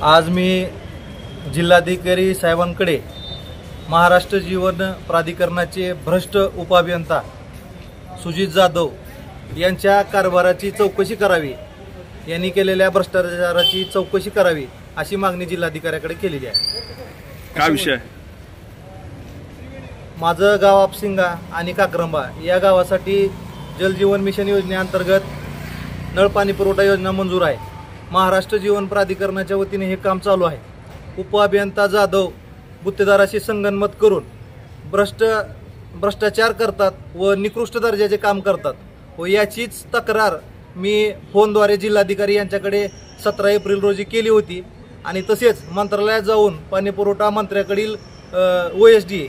आज मी जिल्हाधिकारी साहेबांकडे महाराष्ट्र जीवन प्राधिकरणाचे भ्रष्ट उपअभियंता सुजित जाधव यांच्या कारभाराची चौकशी करावी, यांनी केलेल्या भ्रष्टाचाराची चौकशी करावी अशी मागणी जिल्हाधिकाऱ्याकडे केलेली आहे। काय विषय? माझं गाव आपसिंगा आणि काक्रंबा या गावासाठी जल जीवन मिशन योजनेअंतर्गत नळ पाणी पुरवठा योजना मंजूर आहे। महाराष्ट्र जीवन प्राधिकरणाच्या वतीने हे काम चालू आहे। उपअभियंता जाधव गुत्तेदाराशी संगनमत करून भ्रष्टाचार करतात व निकृष्ट दर्जाचे काम करतात व याचीच तक्रार मी फोनद्वारे जिल्हाधिकारी यांच्याकडे 17 एप्रिल रोजी केली होती आणि तसेच मंत्रालयात जाऊन पाणी पुरवठा मंत्र्याकडील OSD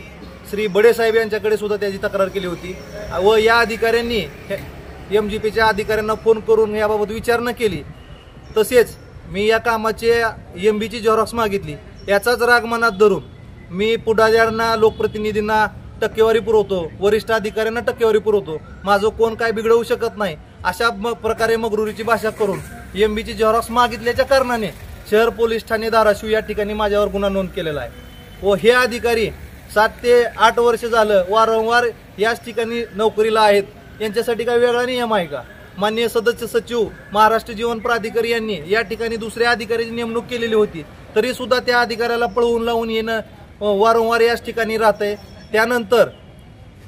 श्री बडे साहेब यांच्याकडे सुद्धा त्याची तक्रार केली होती व या अधिकाऱ्यांनी MGPच्या अधिकाऱ्यांना फोन करून याबाबत विचारणा केली। तसेच मी या कामाचे MBची झेरॉक्स मागितली। याचाच राग मनात धरून मी पुढाऱ्यांना, लोकप्रतिनिधींना टक्केवारी पुरवतो, वरिष्ठ अधिकाऱ्यांना टक्केवारी पुरवतो, माझं कोण काय बिघडवू शकत नाही अशा प्रकारे मगरुरीची भाषा करून MBची झेरॉक्स मागितल्याच्या कारणाने शहर पोलीस ठाणे धाराशिव या ठिकाणी माझ्यावर गुन्हा नोंद केलेला आहे व हे अधिकारी 7 ते 8 वर्ष झालं वारंवार याच ठिकाणी नोकरीला आहेत। यांच्यासाठी काय वेगळा नियम आहे का? माननीय सदस्य सचिव महाराष्ट्र जीवन प्राधिकारी यांनी या ठिकाणी दुसऱ्या अधिकाऱ्याची नेमणूक केलेली होती, तरी सुद्धा त्या अधिकाऱ्याला पळवून लावून येणं वारंवार याच ठिकाणी राहतंय। त्यानंतर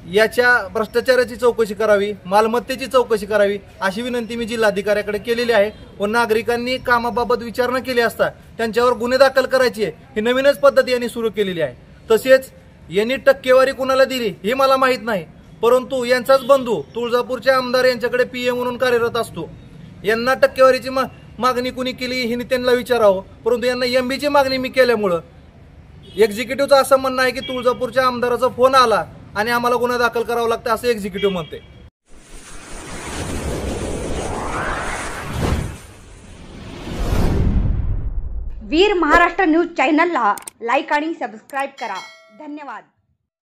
याच्या भ्रष्टाचाराची चौकशी करावी, मालमत्तेची चौकशी करावी अशी विनंती मी जिल्हाधिकाऱ्याकडे केलेली आहे व नागरिकांनी कामाबाबत विचारणा केली असता त्यांच्यावर गुन्हे दाखल करायची ही नवीनच पद्धत यांनी सुरू केलेली आहे। तसेच यांनी टक्केवारी कुणाला दिली हे मला माहीत नाही, परंतु यांचाच बंधू तुळजापूरचे आमदार यांच्याकडे PA म्हणून कार्यरत असतो। यांना टक्केवारीची मागणी कुणी केली हे त्यांना विचारावं, परंतु यांना MBची मागणी मी केल्यामुळं एक्झिक्युटिव्हचं असं म्हणणं आहे की तुळजापूरच्या आमदाराचा फोन आला आणि आम्हाला गुन्हा दाखल करावा लागतं असं एक्झिक्युटिव्ह म्हणते। वीर महाराष्ट्र न्यूज चॅनलला लाईक आणि सबस्क्राईब करा। धन्यवाद।